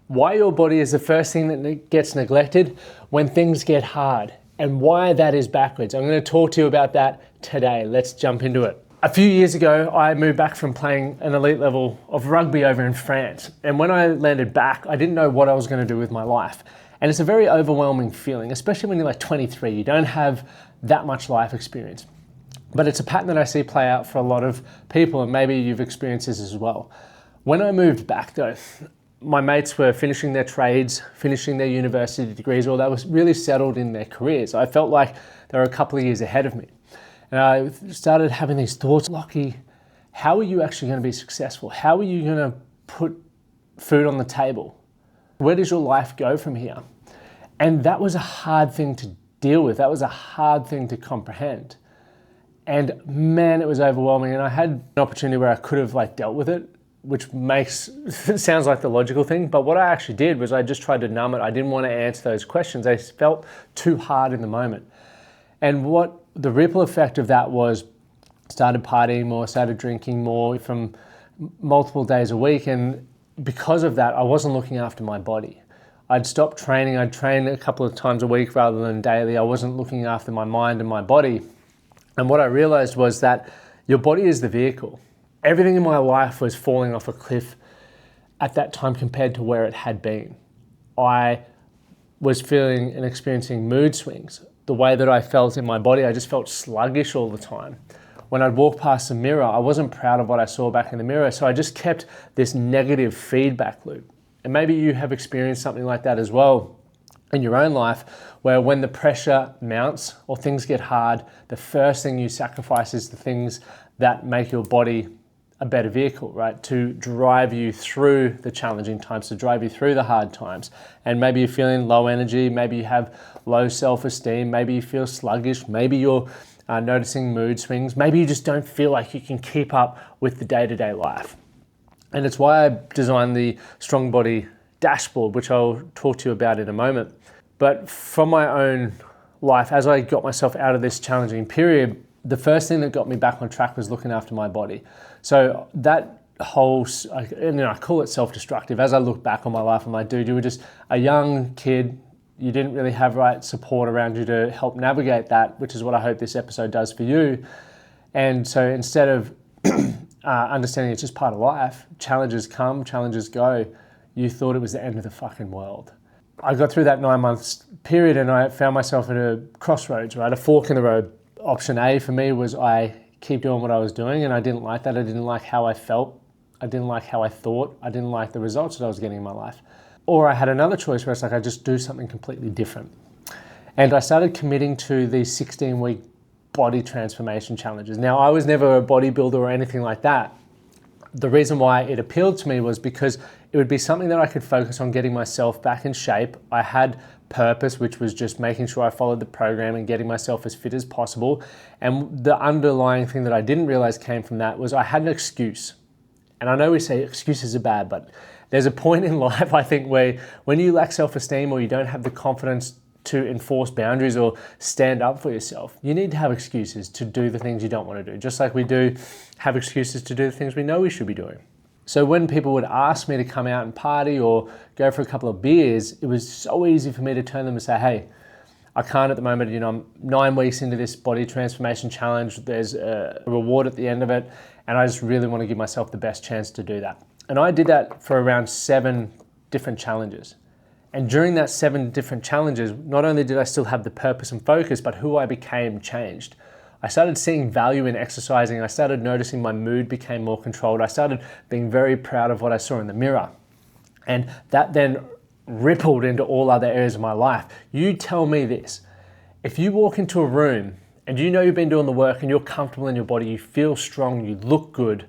why your body is the first thing that gets neglected when things get hard, and why that is backwards. I'm going to talk to you about that today. Let's jump into it. A few years ago, I moved back from playing an elite level of rugby over in France. And when I landed back, I didn't know what I was going to do with my life. And it's a very overwhelming feeling, especially when you're like 23. You don't have that much life experience. But it's a pattern that I see play out for a lot of people, and maybe you've experienced this as well. When I moved back though, my mates were finishing their trades, finishing their university degrees, or they were really settled in their careers. I felt like they were a couple of years ahead of me. And I started having these thoughts, Lockie, how are you actually going to be successful? How are you going to put food on the table? Where does your life go from here? And that was a hard thing to deal with. That was a hard thing to comprehend. And man, it was overwhelming. And I had an opportunity where I could have dealt with it, which sounds like the logical thing. But what I actually did was I just tried to numb it. I didn't want to answer those questions. They felt too hard in the moment. And what the ripple effect of that was, started partying more, started drinking more from multiple days a week. And because of that, I wasn't looking after my body. I'd stopped training. I'd train a couple of times a week rather than daily. I wasn't looking after my mind and my body. And what I realized was that your body is the vehicle. Everything in my life was falling off a cliff at that time compared to where it had been. I was feeling and experiencing mood swings. The way that I felt in my body, I just felt sluggish all the time. When I'd walk past the mirror, I wasn't proud of what I saw back in the mirror, so I just kept this negative feedback loop. And maybe you have experienced something like that as well in your own life, where when the pressure mounts or things get hard, the first thing you sacrifice is the things that make your body a better vehicle, right? To drive you through the challenging times, to drive you through the hard times. And maybe you're feeling low energy, maybe you have low self-esteem, maybe you feel sluggish, maybe you're noticing mood swings, maybe you just don't feel like you can keep up with the day-to-day life. And it's why I designed the Strong Body Dashboard, which I'll talk to you about in a moment. But from my own life, as I got myself out of this challenging period, the first thing that got me back on track was looking after my body. So that whole, I call it self-destructive. As I look back on my life, I'm like, dude, you were just a young kid. You didn't really have right support around you to help navigate that, which is what I hope this episode does for you. And so instead of understanding it's just part of life, challenges come, challenges go, you thought it was the end of the fucking world. I got through that 9 months period and I found myself at a crossroads, right? A fork in the road. Option A for me was I keep doing what I was doing, and I didn't like that. I didn't like how I felt. I didn't like how I thought. I didn't like the results that I was getting in my life. Or I had another choice where it's like I just do something completely different. And I started committing to these 16-week body transformation challenges. Now, I was never a bodybuilder or anything like that. The reason why it appealed to me was because it would be something that I could focus on getting myself back in shape. I had purpose, which was just making sure I followed the program and getting myself as fit as possible. And the underlying thing that I didn't realize came from that was I had an excuse. And I know we say excuses are bad, but there's a point in life, I think, where when you lack self-esteem or you don't have the confidence to enforce boundaries or stand up for yourself, you need to have excuses to do the things you don't want to do, just like we do have excuses to do the things we know we should be doing. So when people would ask me to come out and party or go for a couple of beers, it was so easy for me to turn them and say, hey, I can't at the moment, I'm 9 weeks into this body transformation challenge, there's a reward at the end of it, and I just really want to give myself the best chance to do that. And I did that for around 7 different challenges. And during that 7 different challenges, not only did I still have the purpose and focus, but who I became changed. I started seeing value in exercising. I started noticing my mood became more controlled. I started being very proud of what I saw in the mirror. And that then rippled into all other areas of my life. You tell me this, if you walk into a room and you know you've been doing the work and you're comfortable in your body, you feel strong, you look good,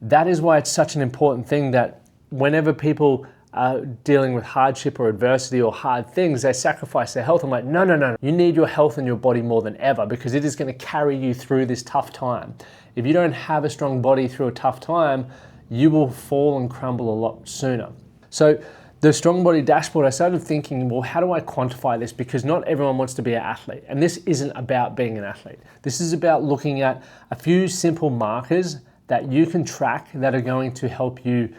that is why it's such an important thing that whenever people are dealing with hardship or adversity or hard things, they sacrifice their health. I'm like, no. You need your health and your body more than ever because it is going to carry you through this tough time. If you don't have a strong body through a tough time, you will fall and crumble a lot sooner. So the Strong Body Dashboard, I started thinking, well, how do I quantify this? Because not everyone wants to be an athlete. And this isn't about being an athlete. This is about looking at a few simple markers that you can track that are going to help you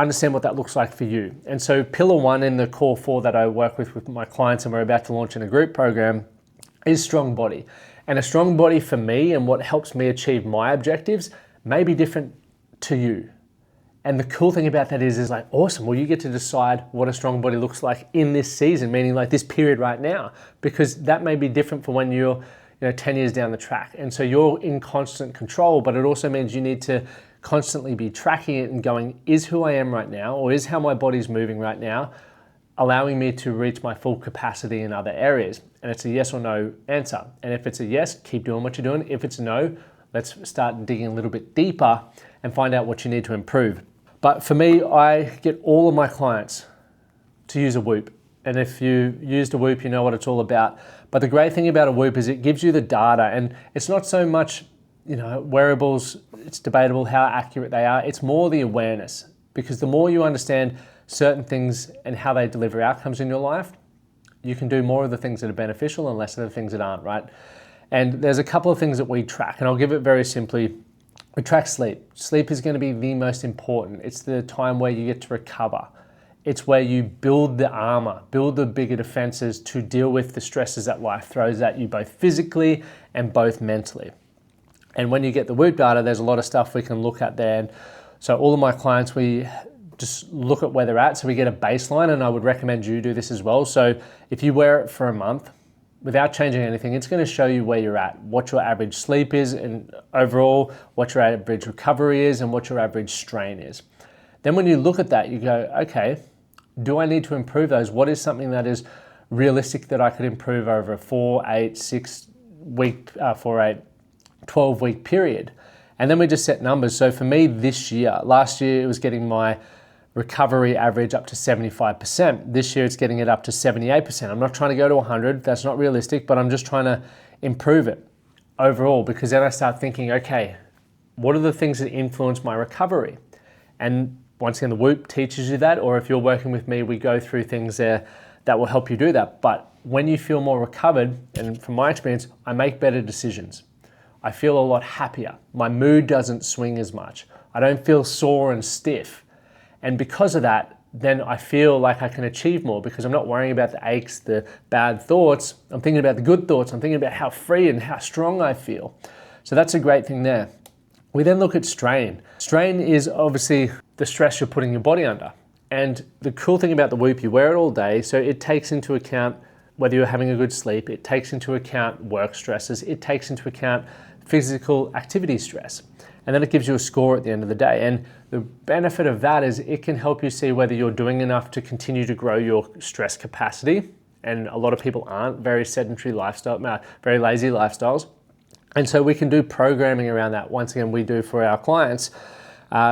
understand what that looks like for you. And so pillar one in the core four that I work with my clients, and we're about to launch in a group program, is strong body. And a strong body for me and what helps me achieve my objectives may be different to you. And the cool thing about that is like, awesome, well, you get to decide what a strong body looks like in this season, meaning like this period right now, because that may be different for when you're 10 years down the track. And so you're in constant control, but it also means you need to constantly be tracking it and going, is who I am right now, or is how my body's moving right now allowing me to reach my full capacity in other areas? And it's a yes or no answer. And if it's a yes, keep doing what you're doing. If it's a no, let's start digging a little bit deeper and find out what you need to improve. But for me, I get all of my clients to use a Whoop. And if you used a Whoop, you know what it's all about. But the great thing about a Whoop is it gives you the data, and it's not so much, wearables, it's debatable how accurate they are. It's more the awareness, because the more you understand certain things and how they deliver outcomes in your life, you can do more of the things that are beneficial and less of the things that aren't, right? And there's a couple of things that we track, and I'll give it very simply. We track sleep. Sleep is going to be the most important. It's the time where you get to recover. It's where you build the armor, build the bigger defenses to deal with the stresses that life throws at you, both physically and both mentally. And when you get the Whoop data, there's a lot of stuff we can look at there. And so all of my clients, we just look at where they're at. So we get a baseline, and I would recommend you do this as well. So if you wear it for a month, without changing anything, it's going to show you where you're at, what your average sleep is, and overall, what your average recovery is, and what your average strain is. Then when you look at that, you go, okay, do I need to improve those? What is something that is realistic that I could improve over a 12-week period? And then we just set numbers. So for me last year, it was getting my recovery average up to 75%. This year it's getting it up to 78%. I'm not trying to go to 100, that's not realistic, but I'm just trying to improve it overall, because then I start thinking, okay, what are the things that influence my recovery? And once again, the Whoop teaches you that, or if you're working with me, we go through things there that will help you do that. But when you feel more recovered, and from my experience, I make better decisions. I feel a lot happier. My mood doesn't swing as much. I don't feel sore and stiff. And because of that, then I feel like I can achieve more, because I'm not worrying about the aches, the bad thoughts. I'm thinking about the good thoughts. I'm thinking about how free and how strong I feel. So that's a great thing there. We then look at strain. Strain is obviously the stress you're putting your body under. And the cool thing about the Whoop, you wear it all day, so it takes into account whether you're having a good sleep, it takes into account work stresses, it takes into account physical activity stress. And then it gives you a score at the end of the day. And the benefit of that is it can help you see whether you're doing enough to continue to grow your stress capacity. And a lot of people aren't, very sedentary lifestyle, very lazy lifestyles. And so we can do programming around that. Once again, we do for our clients,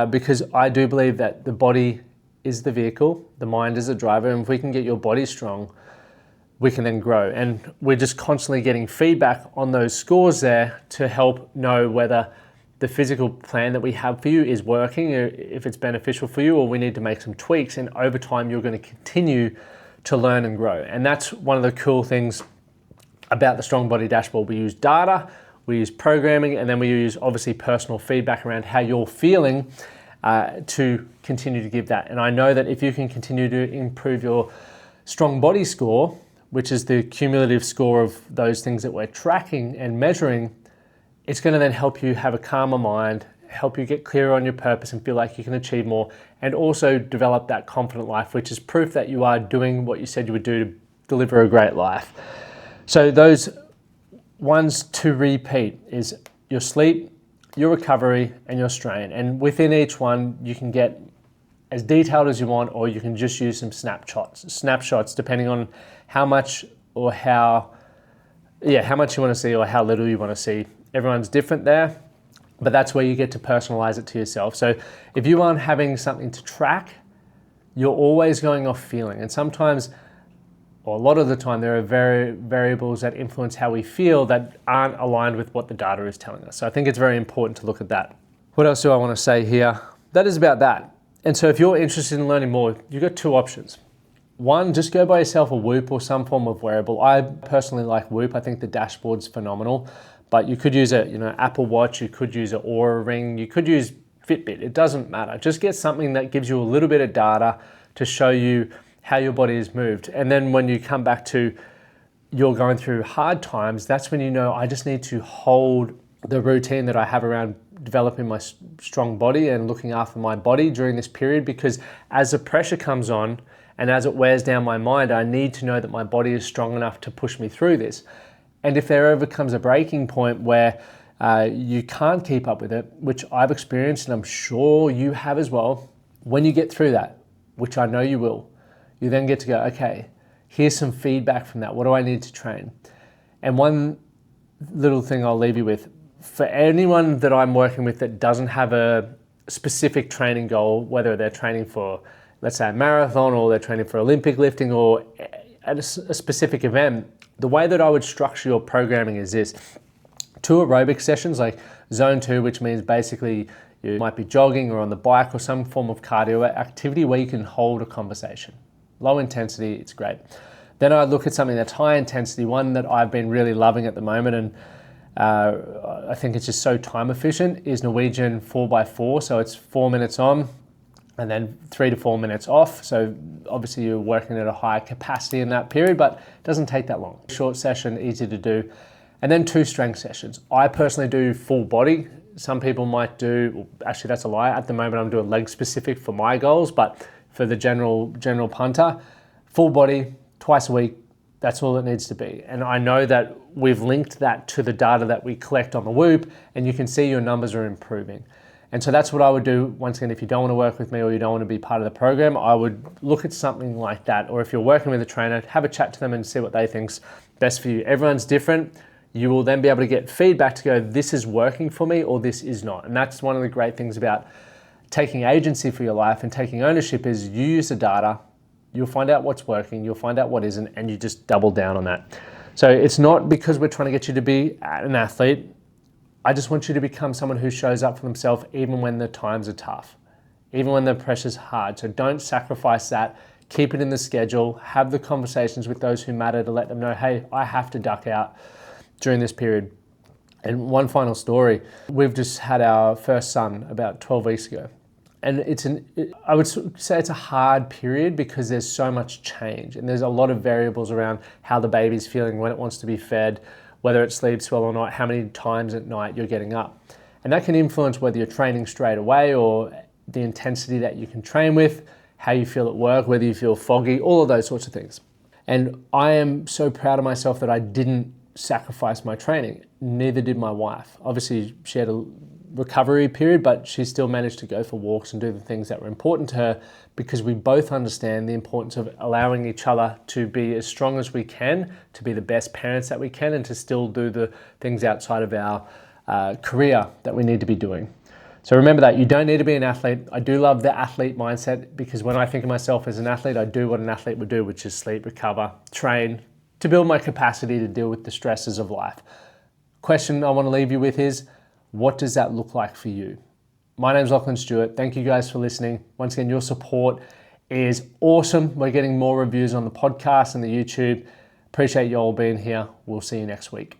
because I do believe that the body is the vehicle, the mind is the driver, and if we can get your body strong, we can then grow. And we're just constantly getting feedback on those scores there to help know whether the physical plan that we have for you is working, or if it's beneficial for you, or we need to make some tweaks. And over time, you're going to continue to learn and grow. And that's one of the cool things about the Strong Body Dashboard. We use data, we use programming, and then we use obviously personal feedback around how you're feeling to continue to give that. And I know that if you can continue to improve your strong body score, which is the cumulative score of those things that we're tracking and measuring, it's going to then help you have a calmer mind, help you get clearer on your purpose and feel like you can achieve more, and also develop that confident life, which is proof that you are doing what you said you would do to deliver a great life. So those ones to repeat is your sleep, your recovery, and your strain. And within each one, you can get as detailed as you want, or you can just use some snapshots depending on how much or how much you want to see or how little you want to see. Everyone's different there, but that's where you get to personalize it to yourself. So if you aren't having something to track, you're always going off feeling. And sometimes, or a lot of the time, there are variables that influence how we feel that aren't aligned with what the data is telling us. So I think it's very important to look at that. What else do I want to say here? That is about that. And so if you're interested in learning more, you've got two options. One, just go buy yourself a Whoop or some form of wearable. I personally like Whoop. I think the dashboard's phenomenal. But you could use a Apple Watch, you could use an Oura Ring, you could use Fitbit. It doesn't matter. Just get something that gives you a little bit of data to show you how your body has moved. And then when you come back to you're going through hard times, that's when you know I just need to hold the routine that I have around developing my strong body and looking after my body during this period, because as the pressure comes on and as it wears down my mind, I need to know that my body is strong enough to push me through this. And if there ever comes a breaking point where you can't keep up with it, which I've experienced and I'm sure you have as well, when you get through that, which I know you will, you then get to go, okay, here's some feedback from that. What do I need to train? And one little thing I'll leave you with, for anyone that I'm working with that doesn't have a specific training goal, whether they're training for, let's say, a marathon, or they're training for Olympic lifting, or at a specific event, the way that I would structure your programming is this: 2 aerobic sessions, like zone 2, which means basically you might be jogging or on the bike or some form of cardio activity where you can hold a conversation. Low intensity, it's great. Then I'd look at something that's high intensity, one that I've been really loving at the moment, and I think it's just so time efficient, is Norwegian 4x4. So it's 4 minutes on and then 3 to 4 minutes off. So obviously you're working at a higher capacity in that period, but it doesn't take that long. Short session, easy to do. And then 2 strength sessions. I personally do full body. Some people might do, actually that's a lie. At the moment I'm doing leg specific for my goals, but for the general punter, full body, twice a week, that's all it needs to be. And I know that we've linked that to the data that we collect on the Whoop, and you can see your numbers are improving. And so that's what I would do. Once again, if you don't want to work with me or you don't want to be part of the program, I would look at something like that. Or if you're working with a trainer, have a chat to them and see what they think's best for you. Everyone's different. You will then be able to get feedback to go, this is working for me or this is not. And that's one of the great things about taking agency for your life and taking ownership, is you use the data, you'll find out what's working, you'll find out what isn't, and you just double down on that. So it's not because we're trying to get you to be an athlete. I just want you to become someone who shows up for themselves even when the times are tough, even when the pressure's hard. So don't sacrifice that. Keep it in the schedule. Have the conversations with those who matter to let them know, hey, I have to duck out during this period. And one final story. We've just had our first son about 12 weeks ago. And I would say it's a hard period because there's so much change and there's a lot of variables around how the baby's feeling, when it wants to be fed, whether it sleeps well or not, how many times at night you're getting up. And that can influence whether you're training straight away or the intensity that you can train with, how you feel at work, whether you feel foggy, all of those sorts of things. And I am so proud of myself that I didn't sacrifice my training. Neither did my wife. Obviously, she had a recovery period, but she still managed to go for walks and do the things that were important to her, because we both understand the importance of allowing each other to be as strong as we can, to be the best parents that we can, and to still do the things outside of our career that we need to be doing. So remember that you don't need to be an athlete. I do love the athlete mindset, because when I think of myself as an athlete, I do what an athlete would do, which is sleep, recover, train, to build my capacity to deal with the stresses of life. Question I want to leave you with is, what does that look like for you? My name's Lachlan Stuart. Thank you guys for listening. Once again, your support is awesome. We're getting more reviews on the podcast and the YouTube. Appreciate you all being here. We'll see you next week.